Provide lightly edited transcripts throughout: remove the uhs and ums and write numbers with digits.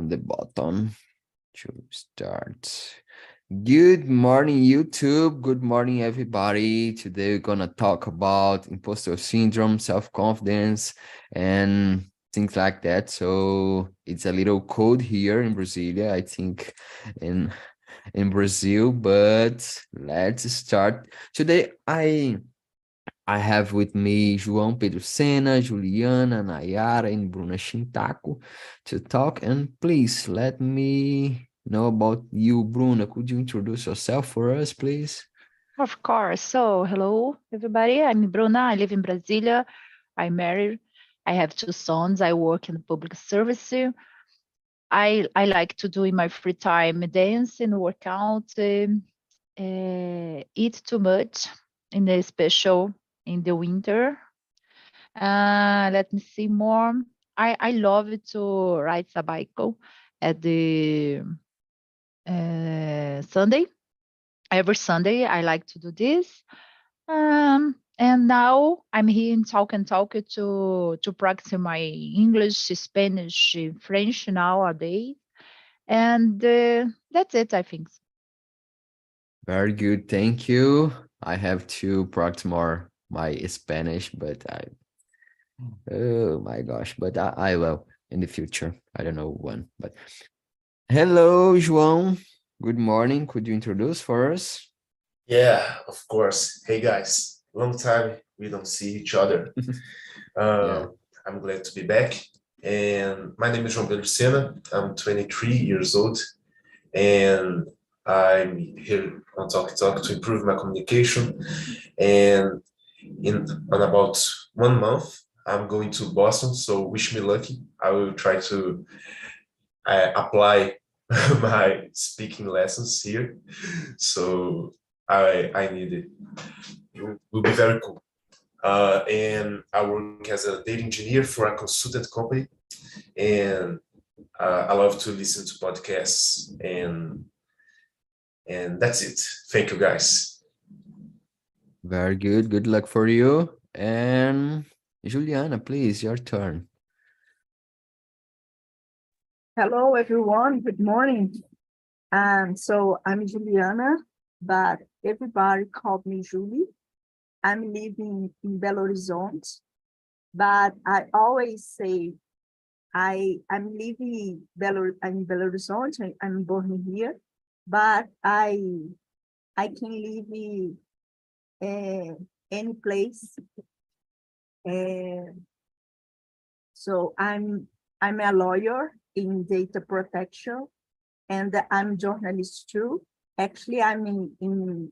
the button to start. Good morning, YouTube. Good morning, everybody. Today we're gonna talk about imposter syndrome, self-confidence, and things like that. So it's a little cold here in Brasilia, I think in Brazil, but let's start. Today I have with me João Pedro Sena, Juliana, Nayara, and Bruna Shintaku to talk. And please let me know about you, Bruna. Could you introduce yourself for us, please? Of course. So, hello, everybody. I'm Bruna. I live in Brasilia. I'm married. I have 2 sons. I work in the public service. I like to do in my free time dance and work out, eat too much in the special in the winter. Let me see more. I love to ride a bicycle at the Sunday. Every Sunday, I like to do this. And now I'm here in TALK to practice my English, Spanish, French nowadays. And that's it, I think. Very good. Thank you. I have to practice more my Spanish, but oh my gosh, but I will in the future. I don't know when, but hello, João. Good morning. Could you introduce for us? Yeah, of course. Hey guys, long time we don't see each other. Yeah. I'm glad to be back. And my name is João Pedro Sena. I'm 23 years old, and I'm here on TalkNTalk to improve my communication. And in about 1 month, I'm going to Boston. So wish me lucky. I will try to apply my speaking lessons here. So I need it. It will be very cool. And I work as a data engineer for a consultant company, and I love to listen to podcasts, and that's it. Thank you, guys. Very good. Good luck for you. And Juliana, please, your turn. Hello, everyone. Good morning. So I'm Juliana, but everybody called me Julie. I'm living in Belo Horizonte, but I always say I'm living in Belo Horizonte. I'm born here, but I can live any place. So I'm a lawyer in data protection, and I'm journalist too. Actually, I'm in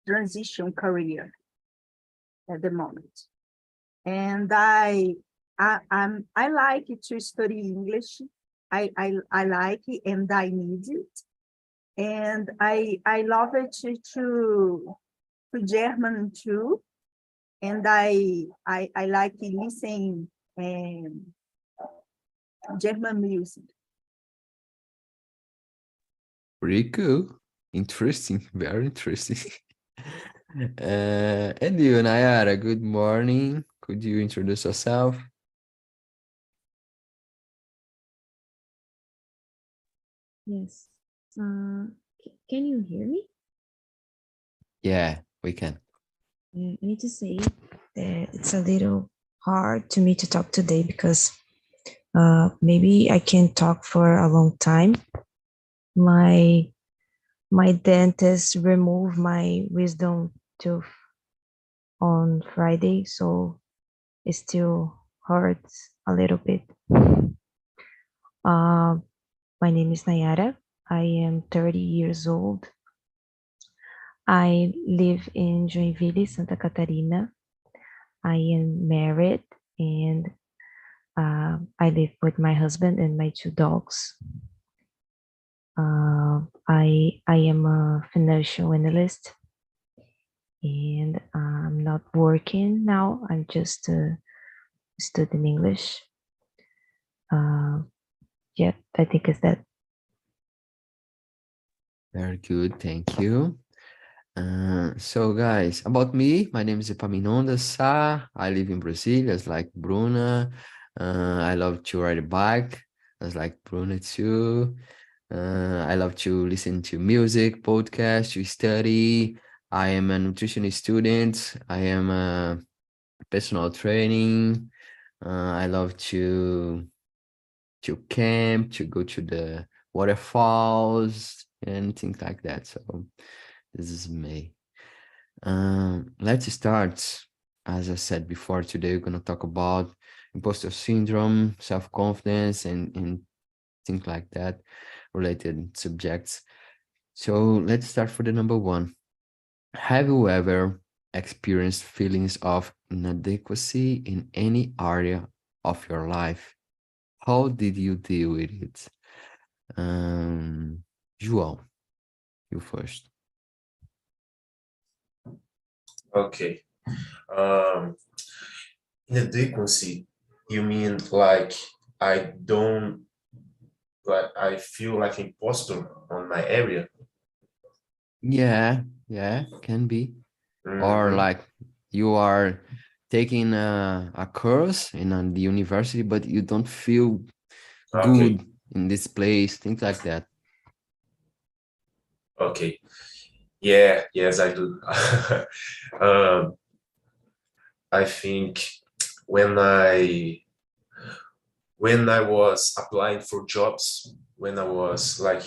transition career at the moment, and I like to study English. I like it, and I need it, and I love it to German too, and I like listening German music. Pretty cool. Interesting. Very interesting. And you, Nayara, good morning. Could you introduce yourself? Yes. Can you hear me? Yeah, we can. I need to say that it's a little hard to me to talk today because maybe I can't talk for a long time. My dentist removed my wisdom tooth on Friday, so it still hurts a little bit. My name is Nayara. I am 30 years old. I live in Joinville, Santa Catarina. I am married, and I live with my husband and my 2 dogs. I am a financial analyst, and I'm not working now. I'm just studying English. Yeah, I think it's that. Very good. Thank you. So guys, about me, my name is Epaminondas Sá. I live in Brazil, as like Bruna. I love to ride a bike. as like Bruno too. I love to listen to music, podcasts, to study. I am a nutrition student. I am a personal training. I love to camp, to go to the waterfalls and things like that. So this is me. Let's start. As I said before, today we're gonna talk about imposter syndrome, self-confidence, and things like that, related subjects. So let's start for the number one. Have you ever experienced feelings of inadequacy in any area of your life? How did you deal with it? João, you first. Okay. Um, Inadequacy, you mean like I don't, like I feel like imposter on my area? Yeah, can be. Or Mhm. like you are taking a course in the university, but you don't feel Okay, good in this place, things like that. okay. Yeah, yes, I do. um, I think when I when I was applying for jobs, when I was like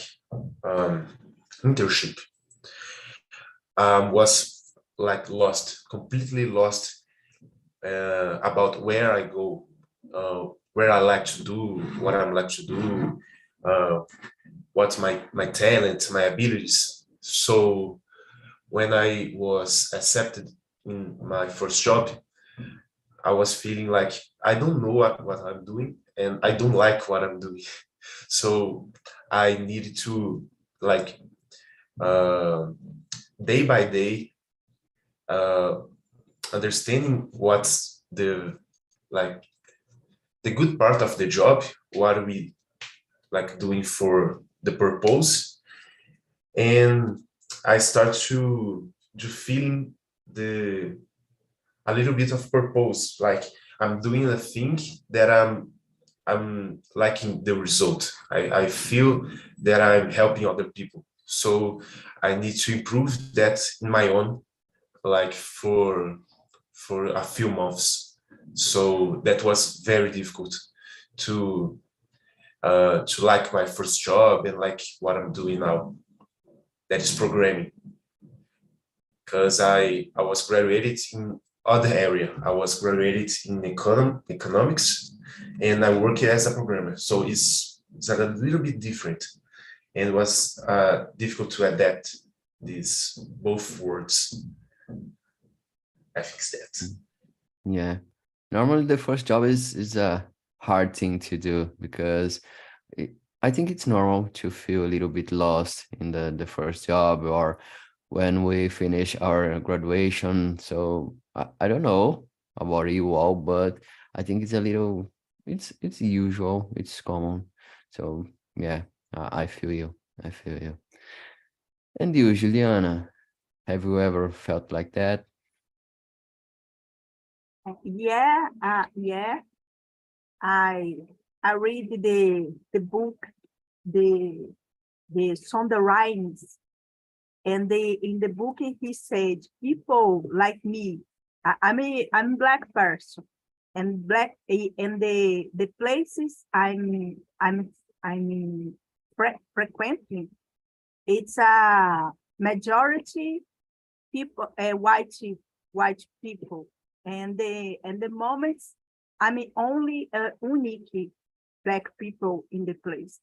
um, internship, was like lost, completely lost about where I go, where I like to do, what I'm like to do, uh, what's my talent, my abilities. So when I was accepted in my first job, I was feeling like I don't know what I'm doing and I don't like what I'm doing. So I needed to like uh, day by day uh, understanding what's like the good part of the job, what are we like doing for the purpose, and I start to feeling the a little bit of purpose, like I'm doing a thing that I'm liking the result. I feel that I'm helping other people, so I need to improve that in my own, like for a few months. So that was very difficult to like my first job and like what I'm doing now, that is programming, because I was graduated in other area. I was graduated in economics, and I work as a programmer. So it's a little bit different, and it was difficult to adapt these both words. I fixed that. Yeah. Normally the first job is a hard thing to do because it, I think it's normal to feel a little bit lost in the first job or when we finish our graduation. So I don't know about you all, but I think it's a little it's usual, it's common. So yeah, I feel you. I feel you. And you, Juliana, have you ever felt like that? Yeah. I I read the book, the Sonda Rhimes, and in the book he said people like me. I'm black person, and and the places I'm frequenting, it's a majority people, white people, and the moments I'm only unique black people in the place.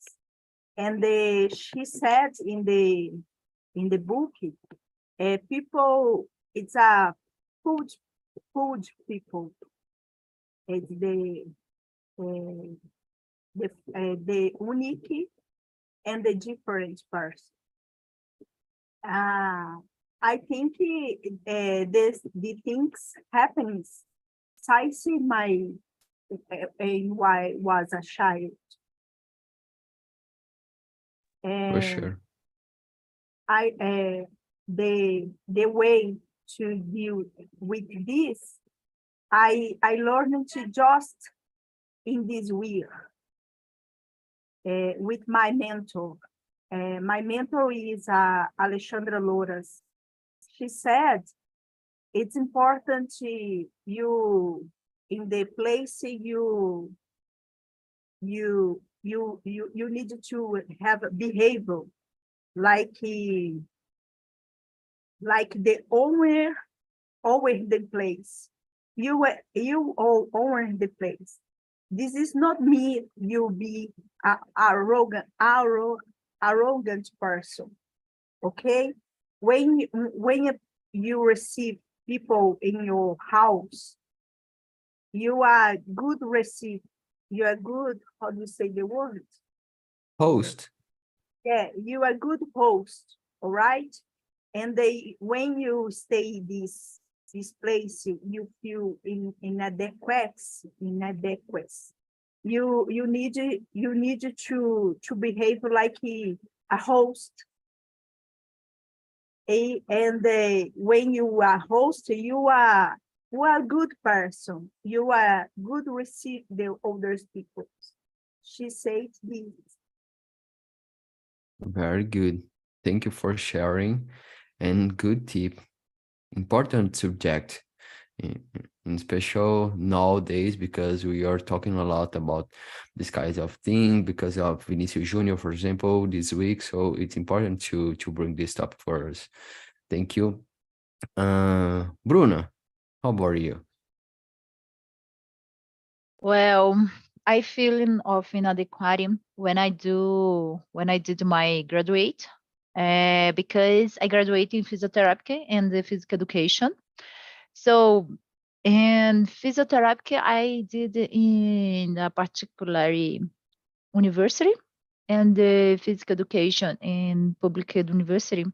And she said in the book, people, it's a food people. It's uh, the unique and the different person. Uh, I think the things happens since my why was a child. For And sure. I the way to deal with this, I learned to just in this way. with my mentor. My mentor is Alexandra Louras. She said, it's important you in the place you need to have a behavior like the owner the place. You all own the place. This is not me. You be a arrogant person. Okay, when you receive people in your house, you are good receive. You are good. How do you say the word? Host. Yeah, you are good host. All right, and when you stay this place, you feel inadequate. You need to behave like a host. And when you are host, you are a good person. You are good receive the other people. She said this. Very good. Thank you for sharing. And good tip. Important subject, in special nowadays, because we are talking a lot about this kind of thing because of Vinicius Junior, for example, this week. So it's important to bring this topic for us. Thank you. Bruna, how about you? Well, I feel of inadequate when I did my graduate, because I graduated in physiotherapy and the physical education. So in physiotherapy, I did in a particular university, and the physical education in public university.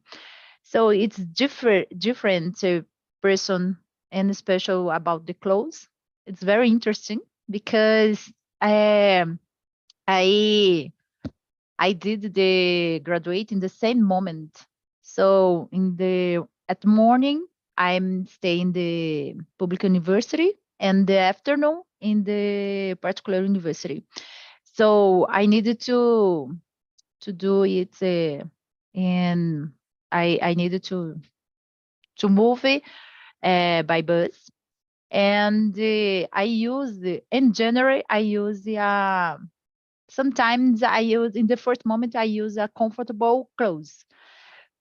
So it's different person, and special about the clothes. It's very interesting because I I did the graduate in the same moment. So at morning I'm staying in the public university, and the afternoon in the particular university. So I needed to do it, and I needed to move it by bus. And I use in January I use sometimes I use in the first moment I use a comfortable clothes,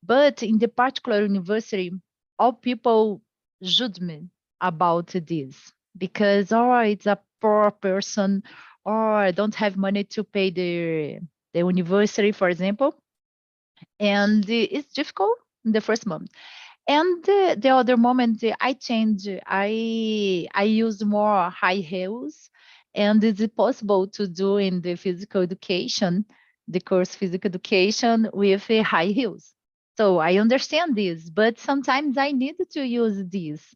but in the particular university, all people judge me about this because it's a poor person, or I don't have money to pay the university, for example, and it's difficult in the first month. And the other moment, I change. I use more high heels, and is it possible to do in the physical education, the course physical education with high heels? So I understand this, but sometimes I need to use this.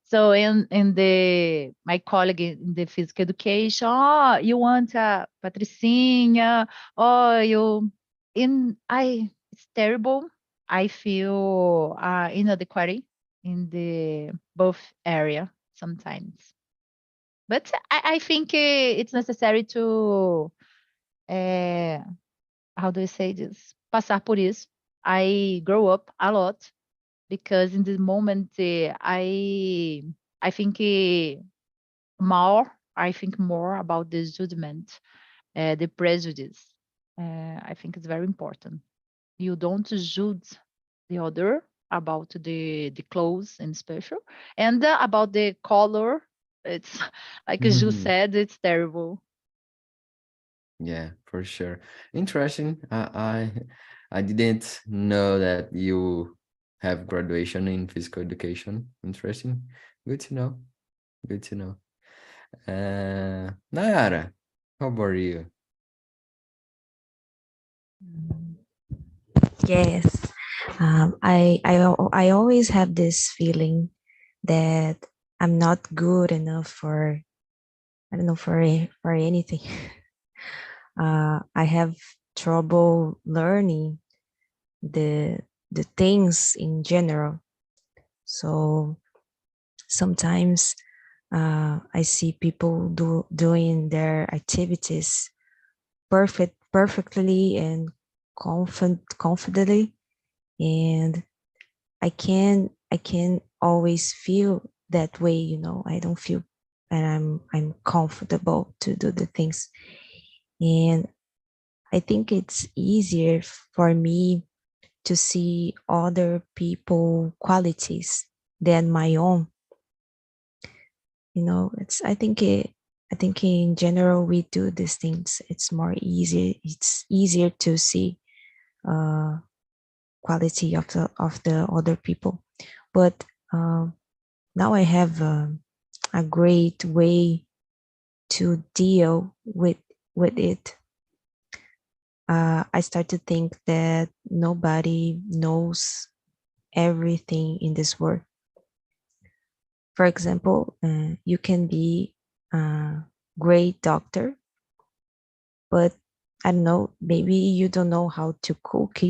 So in the my colleague in the physical education, oh, you want a patricinha? Oh, you in I it's terrible. I feel inadequate in the both area sometimes. But I think it's necessary to how do I say this? Passar por isso. I grow up a lot because in this moment I think I think more about the judgment, the prejudice. I think it's very important. You don't judge the other about the clothes in special, and about the color. It's like you Mhm. said, it's terrible. Yeah, for sure. Interesting. I didn't know that you have graduation in physical education. Interesting. Good to know. Good to know. Nayara, how about you? Yes. I always have this feeling that I'm not good enough for, I don't know, for anything. I have trouble learning the things in general. So sometimes I see people doing their activities perfectly and confidently, and I can always feel that way, you know. I don't feel that I'm comfortable to do the things. And I think it's easier for me to see other people qualities than my own. You know, I think in general we do these things. It's more easy. It's easier to see uh, quality of the other people. But now I have a great way to deal with it. I start to think that nobody knows everything in this world. For example, you can be a great doctor, but I don't know, maybe you don't know how to cook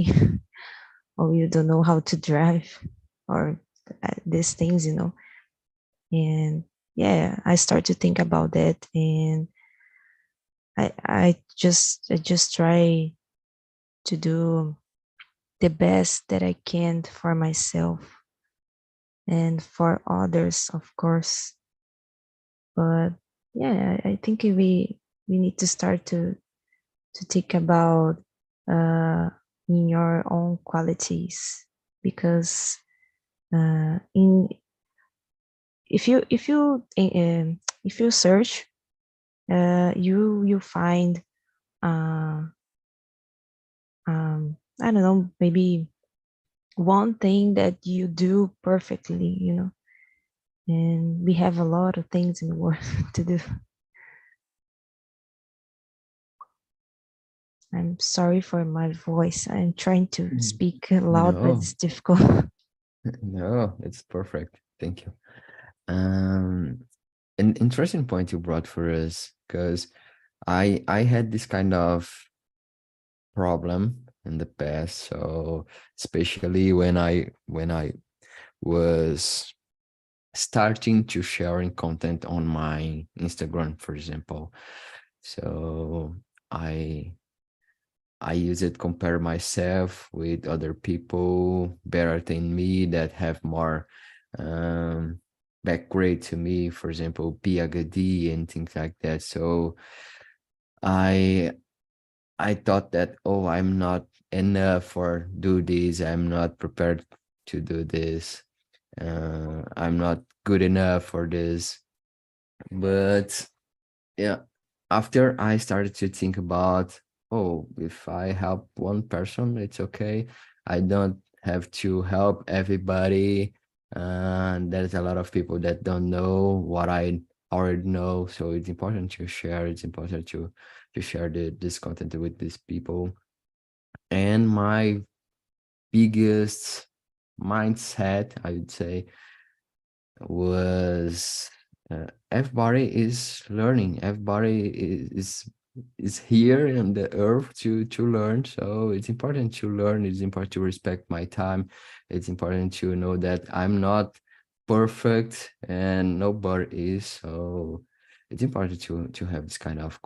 or you don't know how to drive or these things, you know. And yeah, I start to think about that, and I just try to do the best that I can for myself and for others, of course. But yeah, I think we need to start to think about in your own qualities, because in if you search, you find uh, I don't know, maybe one thing that you do perfectly, you know. And we have a lot of things in the world to do. I'm sorry for my voice. I'm trying to speak loud, but No, it's difficult. no, it's perfect. Thank you. An interesting point you brought for us, because I had this kind of problem in the past. So especially when I was starting to sharing content on my Instagram, for example. So I I use it compare myself with other people better than me that have more um, backgrade to me, for example, PhD and things like that. So I I thought that, oh, I'm not enough for do this. I'm not prepared to do this. I'm not good enough for this. But yeah, after I started to think about, oh, if I help one person, it's okay. I don't have to help everybody. And there's a lot of people that don't know what I already know. So it's important to share. It's important to share this content with these people. And my biggest mindset, I would say, was everybody is learning. Everybody is here on the earth to learn. So it's important to learn. It's important to respect my time. It's important to know that I'm not perfect and nobody is. So it's important to have this kind of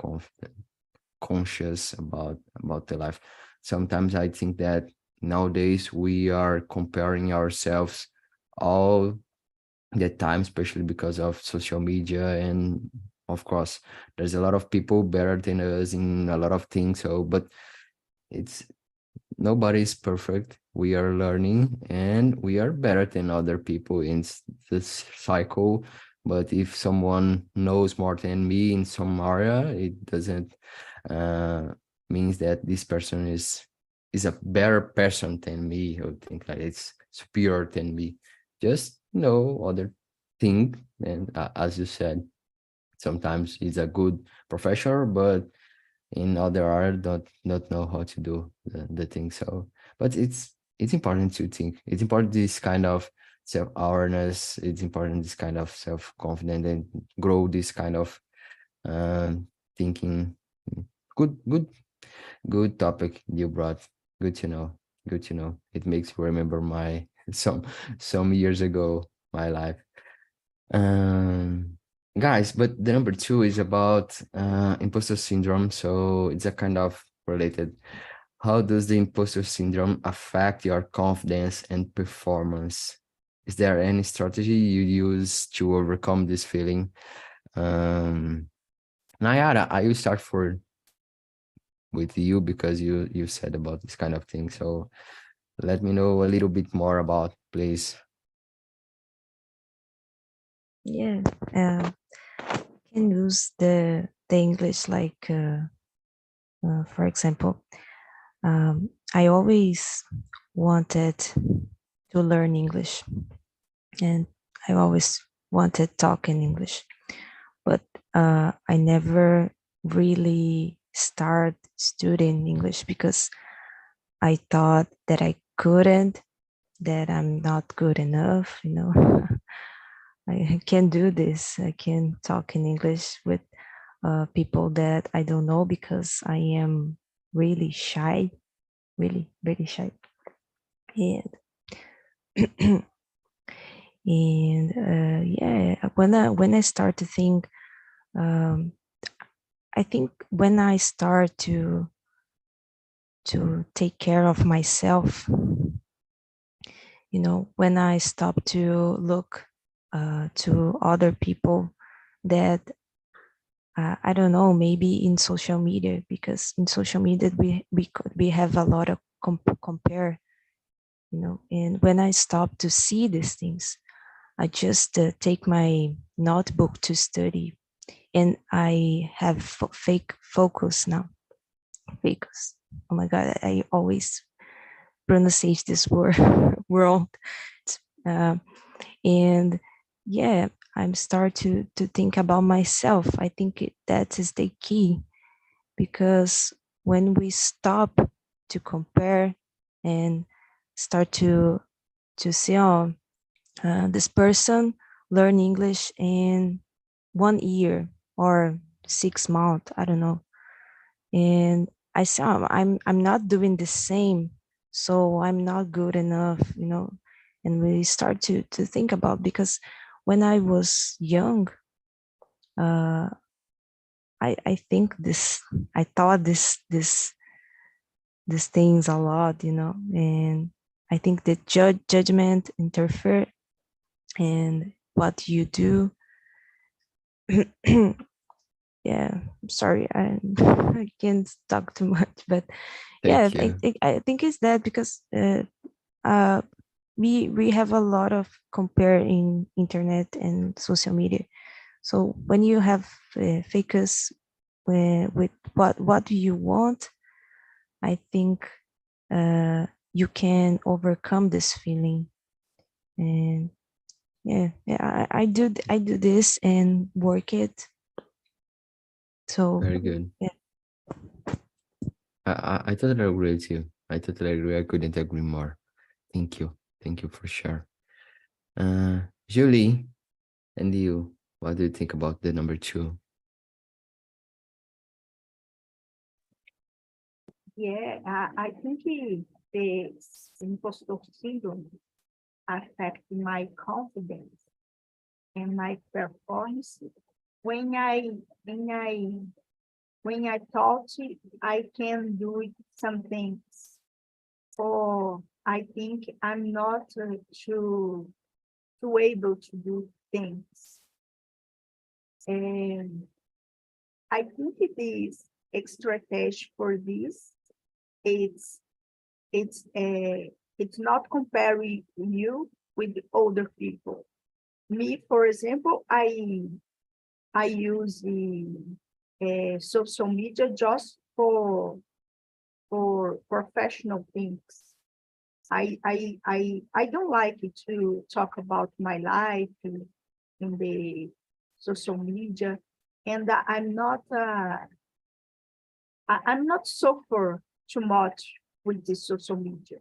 conscious about the life. Sometimes I think that nowadays we are comparing ourselves all the time, especially because of social media. And of course, there's a lot of people better than us in a lot of things. So, but it's nobody's perfect. We are learning and we are better than other people in this cycle. But if someone knows more than me in some area, it doesn't uh, means that this person is a better person than me, or think like it's superior than me. Just know other thing, and as you said, sometimes he's a good professor, but in other art don't know how to do the thing. So but it's important to think. It's important this kind of self-awareness. It's important this kind of self-confidence and grow this kind of um thinking. Good good topic you brought. Good to know. Good to know. It makes me remember my some years ago my life. um Guys, but the number two is about imposter syndrome. So it's a kind of related. How does the imposter syndrome affect your confidence and performance? Is there any strategy you use to overcome this feeling? Nayara, I will start with you because you said about this kind of thing. So let me know a little bit more about, please. Yeah, can use the English like, for example, I always wanted to learn English, and I always wanted to talk in English, but I never really start studying English because I thought that I couldn't, that I'm not good enough, you know. I can't do this. I can't talk in English with people that I don't know because I am really shy, really, really shy. And yeah, when I start to think, I think when I start to take care of myself, you know, when I stop to look to other people that I don't know, maybe in social media, because in social media we have a lot of compare, you know. And when I stop to see these things, I just take my notebook to study, and I have fake focus now. Focus. Oh my God, I always pronounce this word wrong. And yeah, I'm start to think about myself. I think that is the key, because when we stop to compare and start to see, oh, this person learn English in 1 year or 6 months, I don't know, and I say, oh, I'm not doing the same, so I'm not good enough, you know. And we start to think about, because when I was young, I think this, I thought these things a lot, you know. And I think the judgment interfere and what you do. Yeah, I'm sorry, I can't talk too much, but yeah, Thank you. I think it's that, because we have a lot of compare in internet and social media. So when you have focus with what do you want, I think you can overcome this feeling. And yeah, I do this and work it. So Very good. yeah. I totally agree with you. I totally agree. I couldn't agree more. Thank you. Thank you for sure. Julie, and you, what do you think about the number 2? Yeah, I think the impostor syndrome affect my confidence and my performance. When I when I when I thought I can do some things, or I think I'm not too able to do things, and I think it is extra strategy for this. It's it's not comparing you with other people. Me, for example, I use the social media just for professional things. I don't like to talk about my life in the social media, and I'm not suffer too much with the social media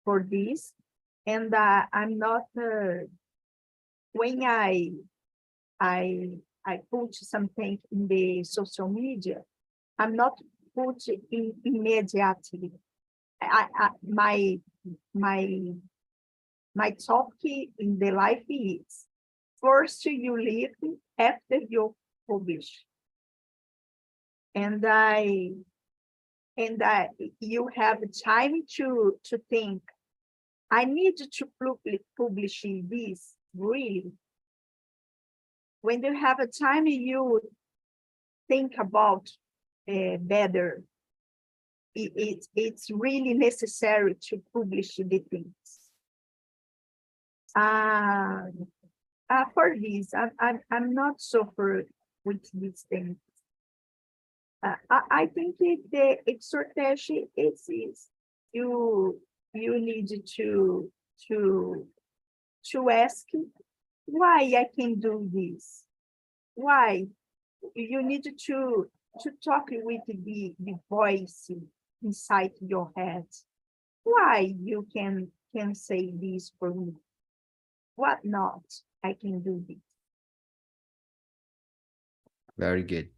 for this, and I'm not when I I put something in the social media, I'm not put in immediately. My my my talk in the life is first you live after you publish, and and you have time to think, I need to publish this, really. When you have a time, you think about better. It's really necessary to publish the things. For this, I'm not suffer with these things. I think the exhortation is you need to ask why I can do this. Why you need to talk with the voice inside your head. Why you can say this for me? What not? I can do this. Very good.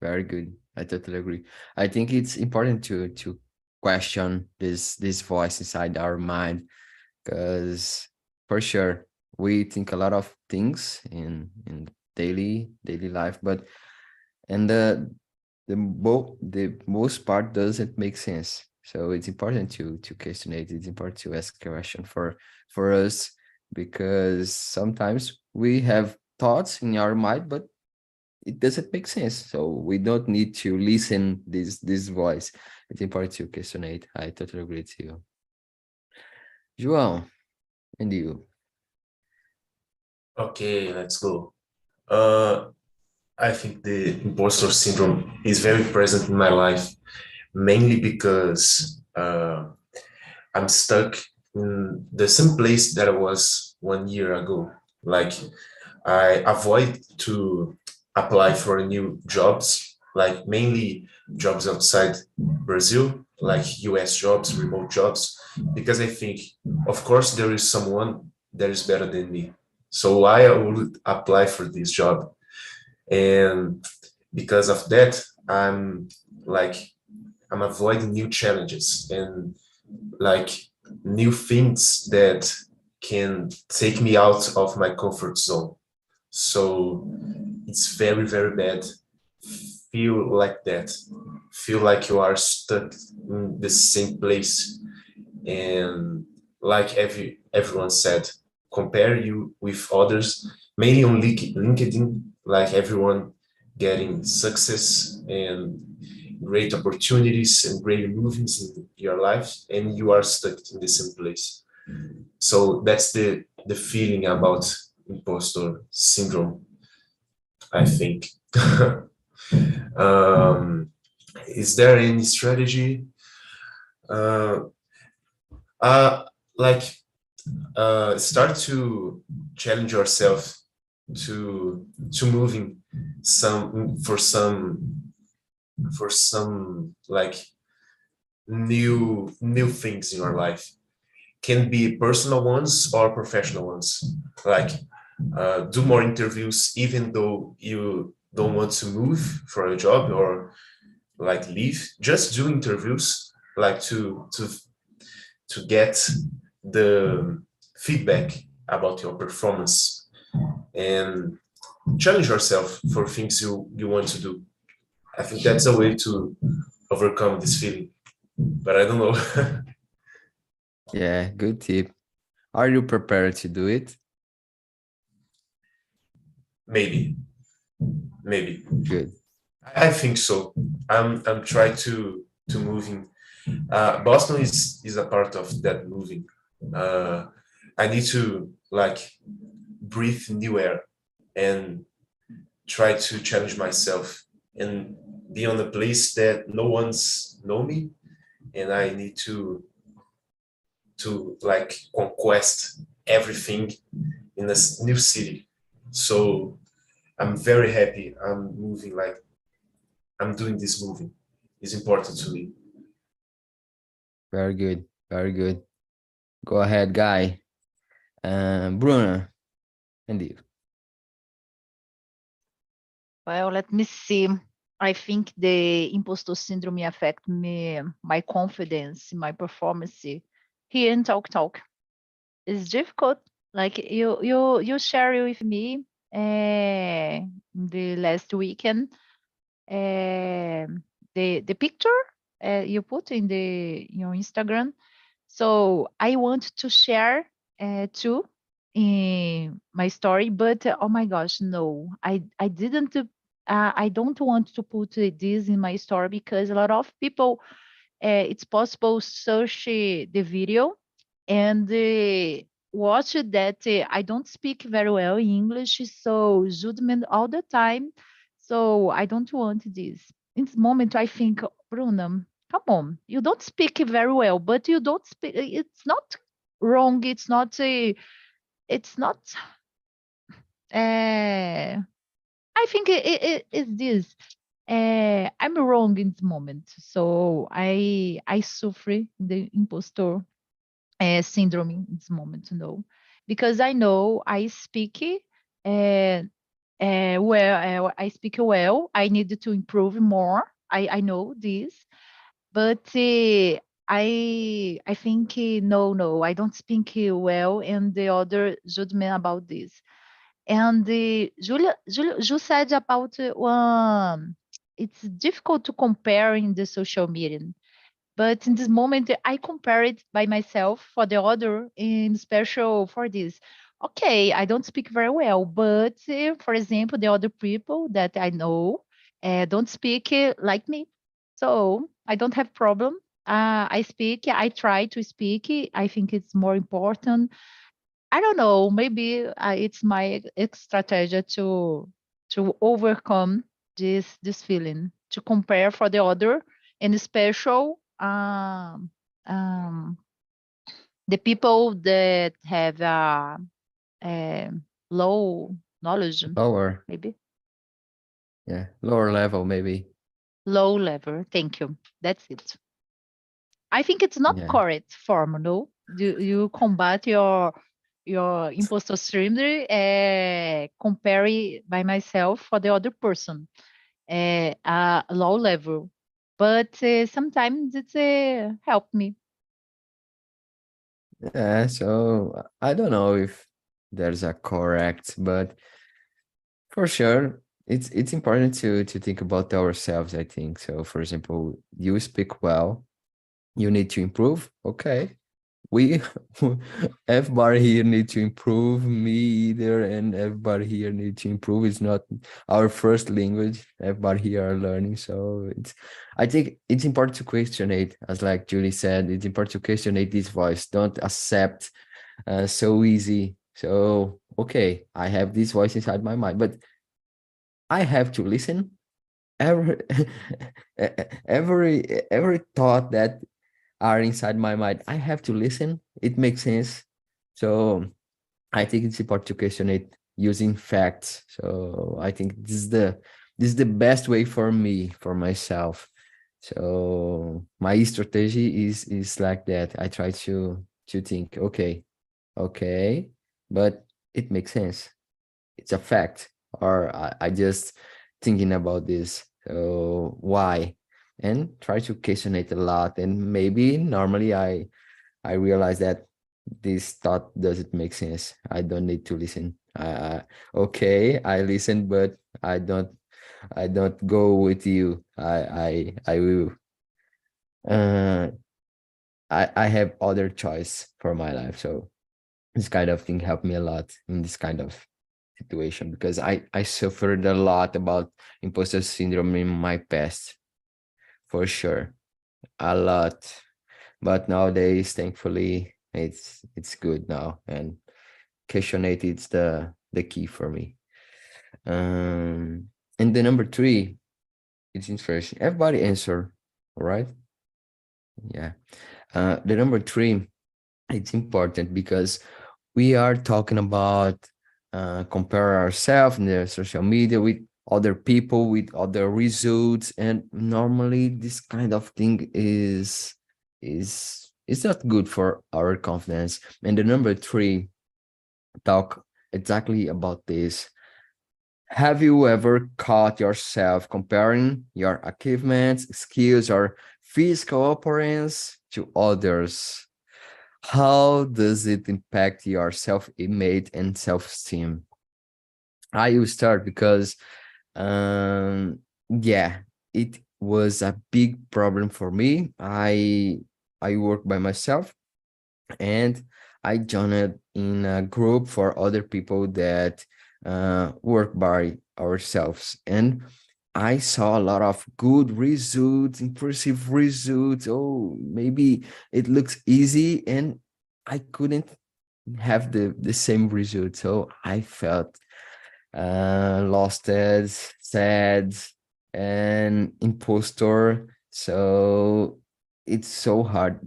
Very good. I totally agree. I think it's important to question this voice inside our mind, because for sure we think a lot of things in daily life, but and the most part doesn't make sense. So it's important to question it. It's important to ask a question for us, because sometimes we have thoughts in our mind, but it doesn't make sense. So we don't need to listen this voice. It's important to question it. I totally agree with you. João, and you? Okay, let's go. I think the imposter syndrome is very present in my life, mainly because I'm stuck in the same place that I was 1 year ago. Like, I avoid to apply for new jobs, like mainly jobs outside Brazil, like US jobs, remote jobs, because I think, of course, there is someone that is better than me. So why I would apply for this job? And because of that, I'm avoiding new challenges and like new things that can take me out of my comfort zone. So it's very, very bad. Feel like that. Feel like you are stuck in the same place. And like everyone said, compare you with others, mainly on LinkedIn, like everyone getting success and great opportunities and great movements in your life, and you are stuck in the same place. So that's the feeling about imposter syndrome, I think. Is there any strategy? Uh, like start to challenge yourself to moving for some like new things in your life. Can be personal ones or professional ones, like do more interviews even though you don't want to move for a job or like leave. Just do interviews, like to get the feedback about your performance, and challenge yourself for things you want to do. I think that's a way to overcome this feeling, but I don't know. Yeah, good tip. Are you prepared to do it? Maybe Good. I think so. I'm trying to moving. Boston is a part of that moving. I need to like breathe new air and try to challenge myself and be on a place that no one's know me, and I need to like conquest everything in this new city. So I'm very happy. I'm moving, like I'm doing this moving. It's important to me. Very good. Very good. Go ahead, Guy. Bruno, and you? Well, let me see. I think the imposter syndrome affect me, my confidence, my performance here in Talk. It's difficult. Like you share with me the last weekend the picture you put in your Instagram. So I want to share too in my story, but oh my gosh, no, I didn't. I don't want to put this in my story because a lot of people, it's possible search the video and watch that I don't speak very well in English, so judgment all the time. So I don't want this. In this moment, I think, Bruna, come on, you don't speak very well, but you don't speak. It's not wrong. It's not. Uh, I think it is this. I'm wrong in this moment, so I suffer the impostor syndrome in this moment, because I know I speak uh, well. I speak well. I need to improve more. I know this, but I think no, I don't speak well, and the other judgment about this. And Julia, you said about it's difficult to compare in the social media. But in this moment, I compare it by myself for the other in special for this. Okay, I don't speak very well, but for example, the other people that I know don't speak like me. So I don't have problem. I speak, I try to speak. I think it's more important. I don't know, maybe it's my strategy to overcome this feeling, to compare for the other, and special um, the people that have uh, low knowledge, Lower, maybe yeah, lower level maybe. low level. Thank you. That's it. I think it's not Yeah. correct form, no? You combat your imposter syndrome, compare it by myself for the other person, a low level. But sometimes it's help me. Yeah, so I don't know if there's a correct, but for sure it's important to think about ourselves, I think. So for example, you speak well, you need to improve. Okay. We everybody here need to improve, me either, and everybody here need to improve. It's not our first language. Everybody here are learning. So I think it's important to questionate, as like Julie said, it's important to questionate this voice. Don't accept so easy. So okay, I have this voice inside my mind, but I have to listen. Every every thought that are inside my mind, I have to listen. It makes sense. So I think it's important to question it using facts. So I think this is the best way for me, for myself. So my strategy is like that. I try to think, okay, but it makes sense. It's a fact, or I just thinking about this. So why? And try to question it a lot. And maybe normally I realize that this thought doesn't make sense. I don't need to listen. Okay, I listen, but I don't go with you. I will uh I have other choice for my life. So this kind of thing helped me a lot in this kind of situation, because I suffered a lot about imposter syndrome in my past, for sure, a lot. But nowadays, thankfully, it's good now, and questionate it's the key for me. And the number three, it's interesting. Everybody answer, all right? Yeah. The number three, it's important because we are talking about compare ourselves in the social media with other people, with other results, and normally this kind of thing is it's not good for our confidence. And the number three talk exactly about this. Have you ever caught yourself comparing your achievements, skills, or physical appearance to others? How does it impact your self-image and self-esteem? I will start because, yeah, it was a big problem for me. I work by myself, and I joined in a group for other people that work by ourselves. And I saw a lot of good results, impressive results. Oh, maybe it looks easy, and I couldn't have the same result. So I felt lost, sad, and impostor. So it's so hard.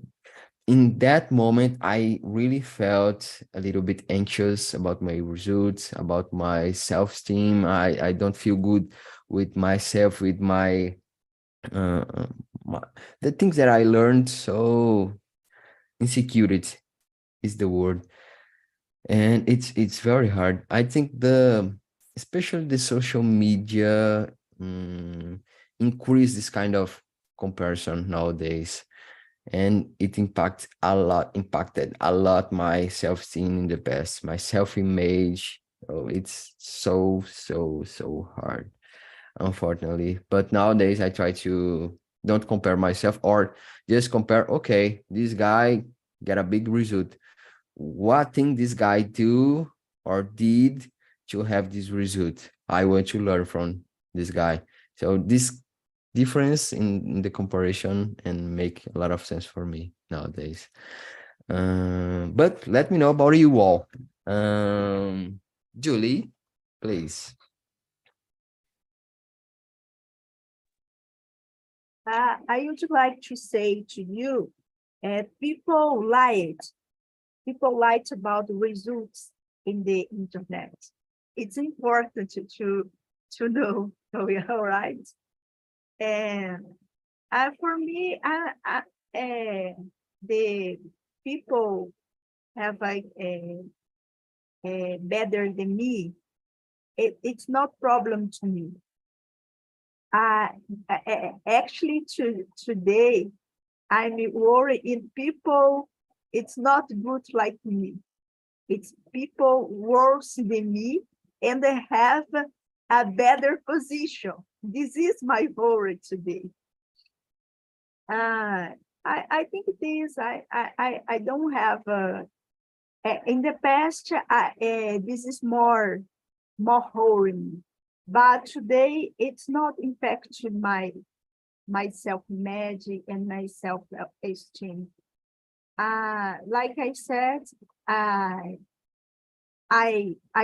In that moment, I really felt a little bit anxious about my results, about my self-esteem. I don't feel good with myself, with uh, my the things that I learned. So insecurity is the word, and it's very hard. I think especially the social media increase this kind of comparison nowadays, and it impacted a lot my self-esteem in the past, my self-image. Oh, it's so hard, unfortunately. But nowadays I try to don't compare myself, or just compare, okay, this guy get a big result, what thing this guy do or did to have this result. I want to learn from this guy. So this difference in the comparison and make a lot of sense for me nowadays. But let me know about you all. Julie, please. I would like to say to you, people lied. People lied about the results in the internet. It's important to know. So, yeah, all right. And for me, the people have better than me. It's not problem to me. Actually, today, I'm worried in people. It's not good like me. It's people worse than me, and they have a better position. This is my worry today. I think this. I don't have. In the past, this is more worrying, but today it's not impacting my self-image and my self-esteem. Like I said, I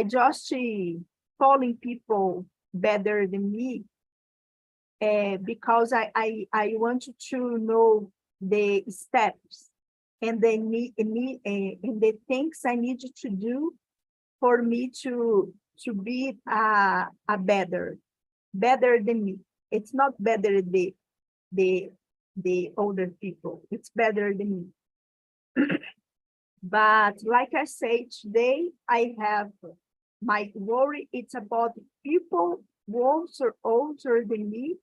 just calling people better than me because I want to know the steps and and the things I need to do for me to be a better than me. It's not better the older people. It's better than me. But like I say, today I have my worry. It's about people older than me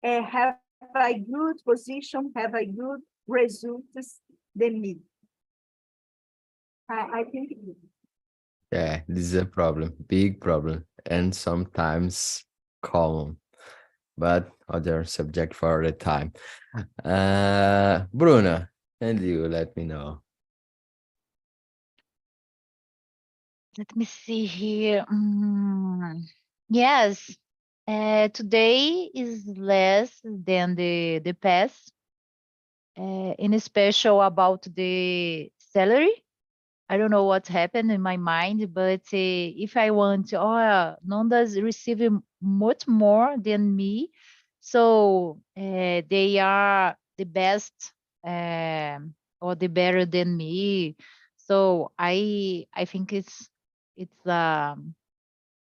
and have a good position, have a good results than me. I think Yeah, this is a problem, big problem, and sometimes common, but other subject for the time. Bruna, and you let me know. Let me see here. Yes, today is less than the past, in special about the salary. I don't know what happened in my mind, but if I want, Nonda's receiving much more than me, so they are the best or the better than me. So I think it's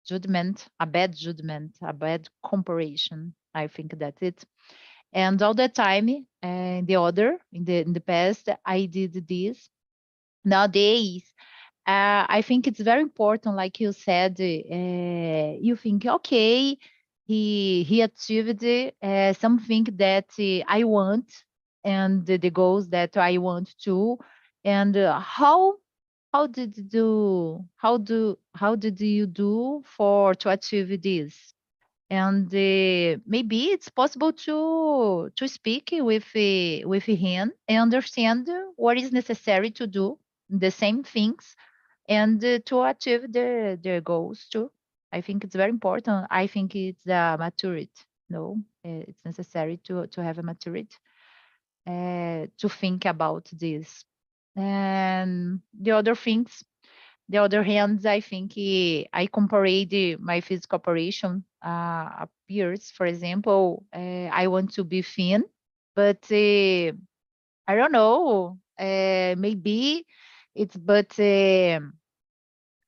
judgment, a bad judgment, a bad comparison. I think that's it. And all the time, in the past, I did this. Nowadays, I think it's very important, like you said, you think, okay, he achieved something that I want, and the goals that I want to, and how did you do for to achieve this? and maybe it's possible to speak with him and understand what is necessary to do the same things and to achieve their goals too. I think it's very important. I think it's the maturity. No, it's necessary to have a maturity to think about this. And the other things, the other hand, I think I compared my physical operation appears. For example, I want to be thin, but I don't know. Maybe it's but.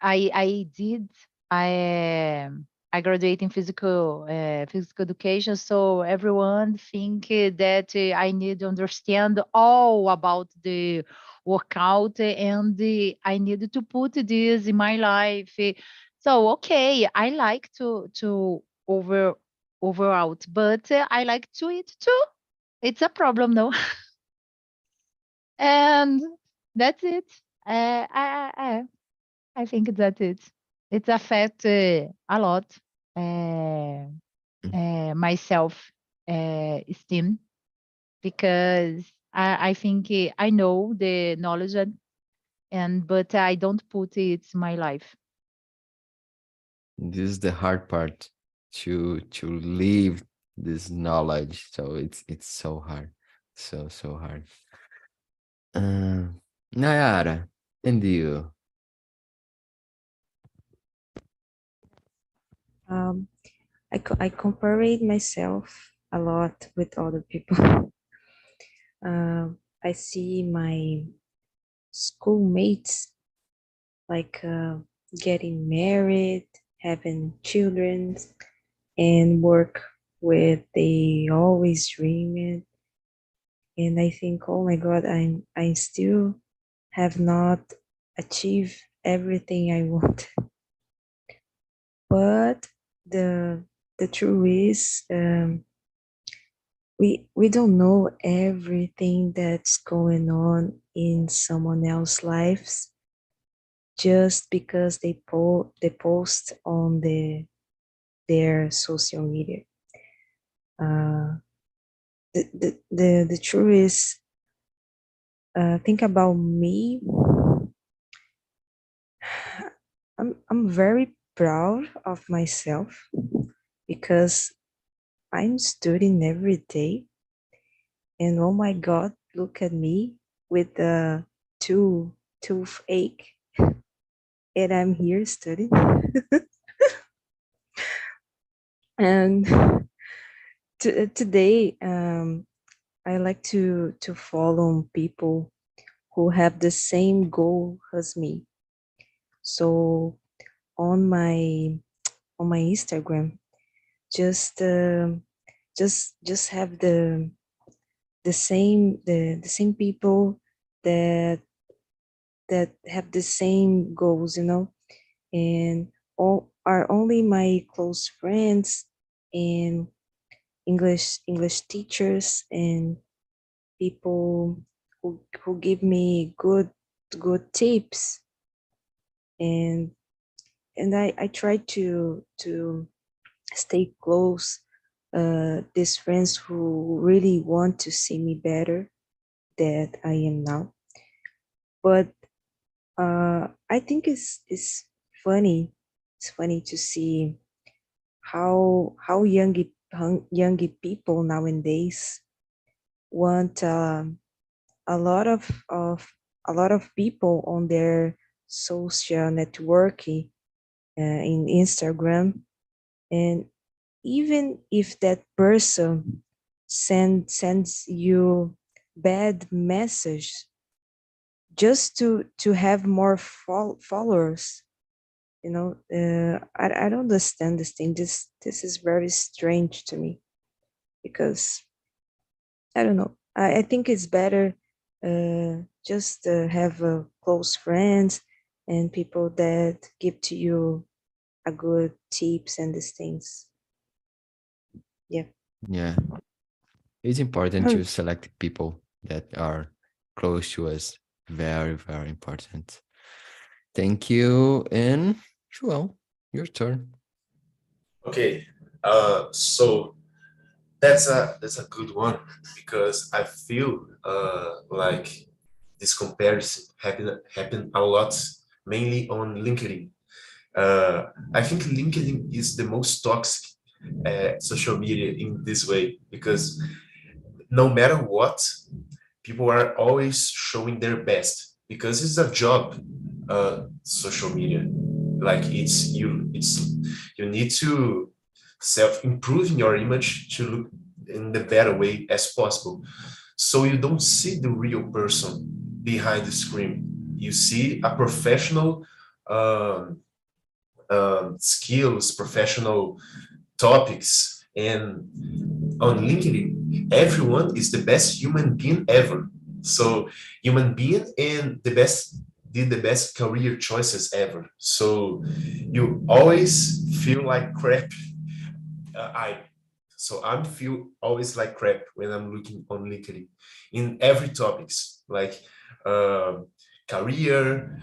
I did. I graduate in physical education, so everyone think that I need to understand all about the workout, and I need to put this in my life. So okay, I like to over out, but I like to eat too. It's a problem, no? And that's it. I think that it affect a lot uh, my self esteem because I think I know the knowledge and but I don't put it in my life. This is the hard part to leave this knowledge. So it's so hard. So hard. Nayara, and you? I comparate myself a lot with other people. I see my schoolmates like getting married, having children, and work with they always dream it. And I think, oh my God, I still have not achieved everything I want. But the truth is, we don't know everything that's going on in someone else's lives just because they post on their social media. The truth is, think about me. I'm very proud of myself because I'm studying every day, and oh my God, look at me with the toothache, and I'm here studying. And today, I like to follow people who have the same goal as me. So on my Instagram, just just have the same people that have the same goals, and all are only my close friends and English teachers and people who give me good tips, and I try to stay close these friends who really want to see me better that I am now. But I think it's funny. It's funny to see how young people nowadays want a lot a lot of people on their social networking in Instagram, and even if that person sends you bad message just to have more followers, I don't understand this thing. This is very strange to me because I don't know. I think it's better just have close friends and people that give to you a good tips and these things. Yeah. Yeah. It's important to select people that are close to us. Very, very important. Thank you. And João, your turn. Okay, So that's a good one because I feel like this comparison happen a lot, mainly on LinkedIn. I think LinkedIn is the most toxic social media in this way because no matter what, people are always showing their best because it's a job. Social media, like you need to self improving your image to look in the better way as possible. So you don't see the real person behind the screen. You see a professional um, skills, professional topics, and on LinkedIn, everyone is the best human being ever. So human being and the best did the best career choices ever. So you always feel like crap. I so I'm feel always like crap when I'm looking on LinkedIn in every topics like uh, career,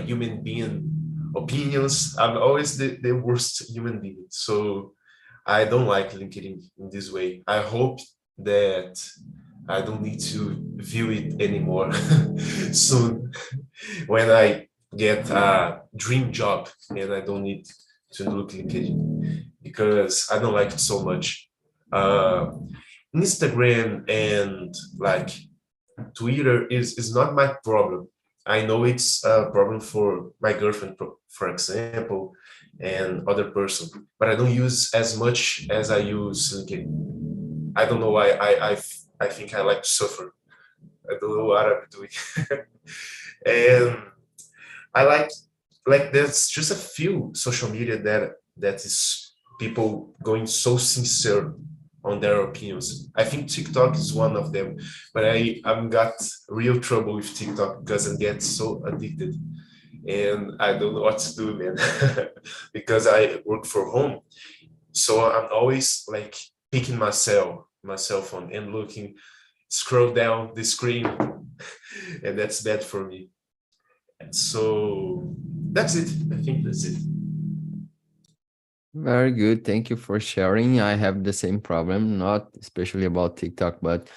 human being opinions. I'm always the worst human being. So I don't like LinkedIn in this way. I hope that I don't need to view it anymore soon when I get a dream job and I don't need to look LinkedIn because I don't like it so much. Uh, Instagram and like Twitter is not my problem. I know it's a problem for my girlfriend, for example, and other person, but I don't use as much as I use LinkedIn. I don't know why. I think I like to suffer. I don't know what I'm doing, and I like there's just a few social media that is people going so sincere on their opinions. I think TikTok is one of them, but I've got real trouble with TikTok because I get so addicted and I don't know what to do, man. Because I work from home, so I'm always like picking my cell phone and looking, scroll down the screen, and that's bad for me. So that's it. I think that's it. Very good. Thank you for sharing. I have the same problem, not especially about TikTok, but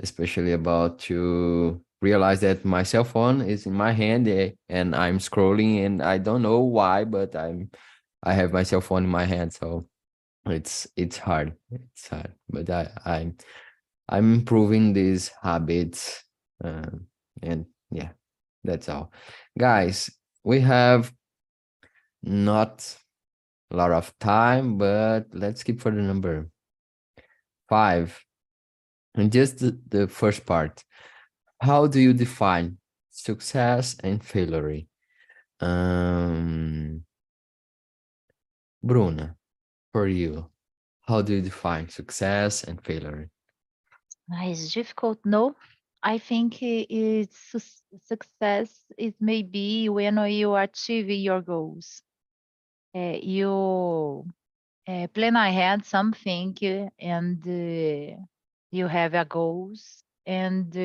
especially about to realize that my cell phone is in my hand and I'm scrolling and I don't know why, but I have my cell phone in my hand, so it's hard. It's hard, but I'm improving these habits, and yeah, that's all, guys. We have not a lot of time, but let's keep for the number 5 and just the first part. How do you define success and failure? Um, Bruna, for you, how do you define success and failure? It's difficult, no? I think it's success is maybe when you achieve your goals. You plan ahead something and you have a goals and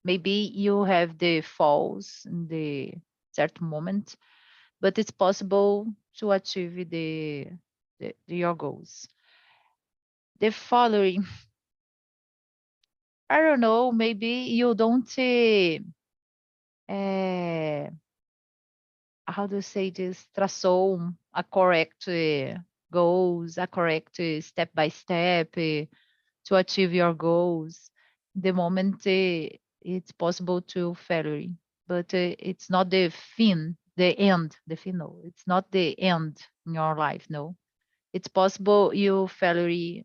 maybe you have the falls in the certain moment, but it's possible to achieve your goals. The following, I don't know, maybe you don't uh, how do you say this, traçou a correct goals, a correct step by step to achieve your goals. The moment it's possible to failure, but it's not the fin, the end, the final. It's not the end in your life. No, it's possible you failure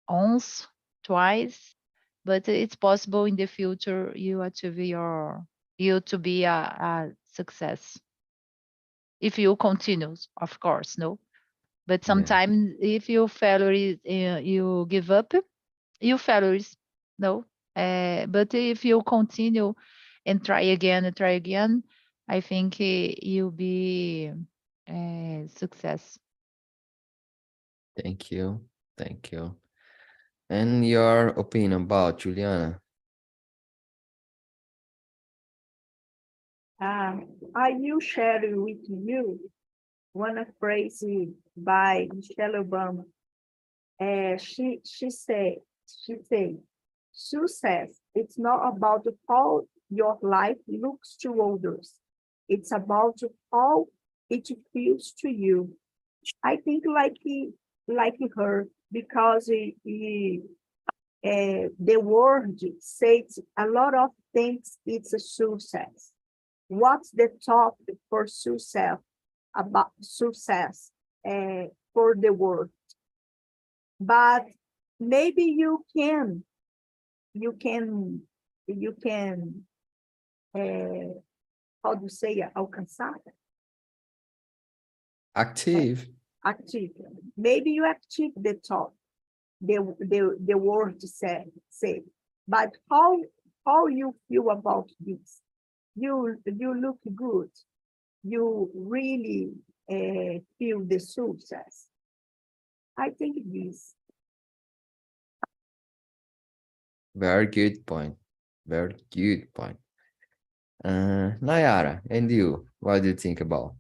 once, twice, but it's possible in the future you achieve you to be a success if you continue, of course. No, but Yeah, sometimes if you failure, you give up you failures, no. But if you continue and try again, I think you'll be success. thank you, thank you. And your opinion about Juliana? I will share with you one phrase by Michelle Obama. She said, success, it's not about how your life looks to others. It's about how it feels to you. I think like her because the word says a lot of things. It's a success. What's the topic for success about success for the world? But maybe you can how do you say alcançar? Active. Achieve. Maybe you achieve the top, the word say. But how you feel about this? You look good. You really feel the success. I think this. Very good point. Very good point. Nayara, and you, what do you think about?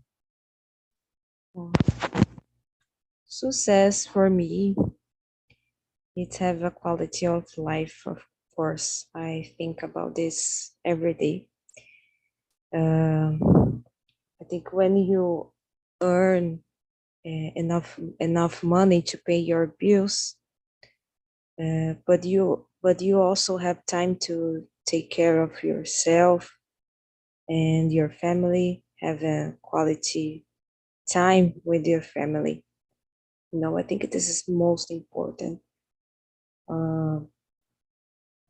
Success for me, it have a quality of life, of course. I think about this every day. I think when you earn enough money to pay your bills, but you also have time to take care of yourself and your family, have a quality time with your family. I think this is most important. I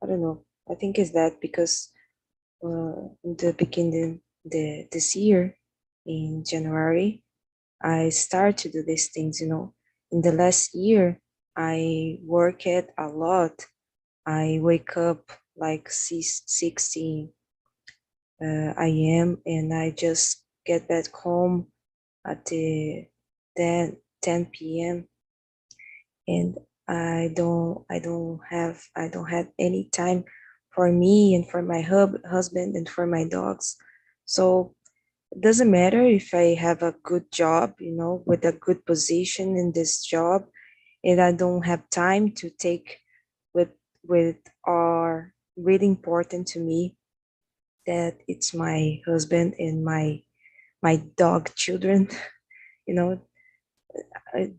don't know. I think it's that because in the beginning, this year in January, I start to do these things. In the last year, I worked a lot. I wake up like 6:60 a.m. and I just get back home at the 10 p.m. and I don't have any time for me and for my husband and for my dogs. So it doesn't matter if I have a good job, with a good position in this job, and I don't have time to take with are really important to me, that it's my husband and my dog children.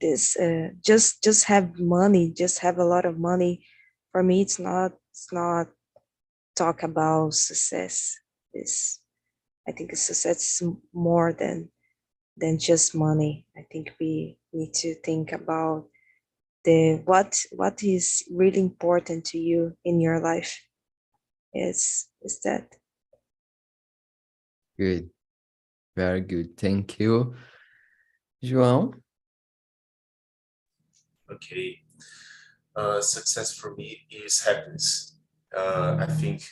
This just have money, just have a lot of money. For me, it's not talk about success. Is I think success is more than just money. I think we need to think about what is really important to you in your life. Is that. Good. Very good. Thank you. João? Okay. Success for me is happiness. I think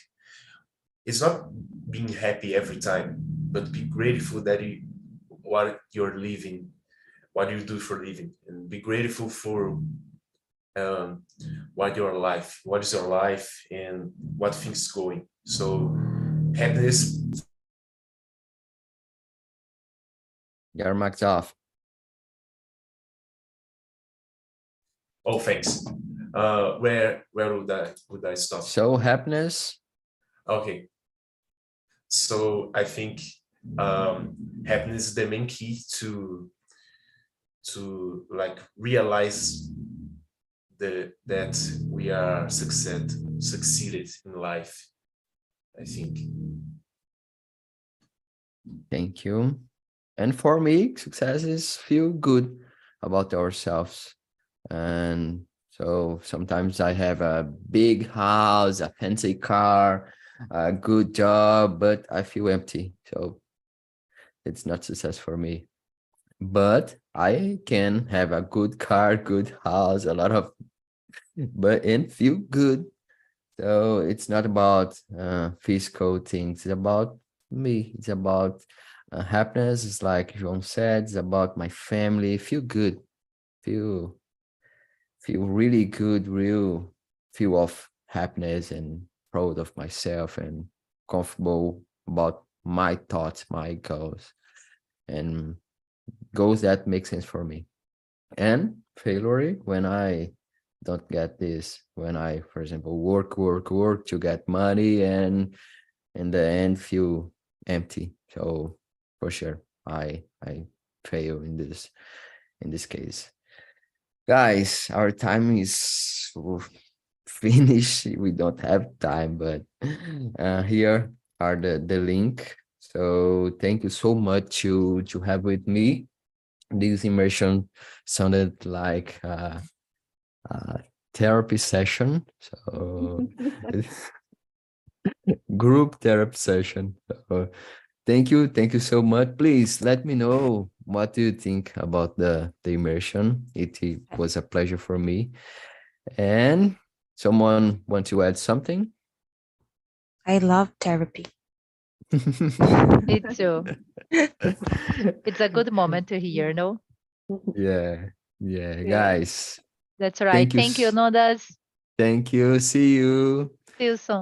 it's not being happy every time, but be grateful that what you're living, what you do for living, and be grateful for what is your life, and what things going. So happiness. Your mic's off. Oh, thanks. Where would I stop? So happiness. Okay. So I think happiness is the main key to like realize that we are succeeded in life, I think. Thank you. And for me, success is feel good about ourselves. And so sometimes I have a big house, a fancy car, a good job, but I feel empty. So it's not success for me. But I can have a good car, good house, a lot of, and feel good. So it's not about physical things. It's about me. It's about happiness. It's like João said. It's about my family. Feel good. Feel really good. Real feel of happiness and proud of myself and comfortable about my thoughts, my goals, and goals that make sense for me. and failure when I don't get this, when I, for example, work to get money and in the end feel empty. So for sure, I fail in this case. Guys, our time is finished. We don't have time, but here are the link. So thank you so much to have with me. This immersion sounded like a therapy session. So group therapy session. So thank you so much. Please let me know what do you think about the immersion. It was a pleasure for me. And someone want to add something? I love therapy. Me too. It's a good moment to hear, no? Yeah, Yeah. guys. That's right. Thank you. Thank you, Nodas. Thank you. See you. See you soon.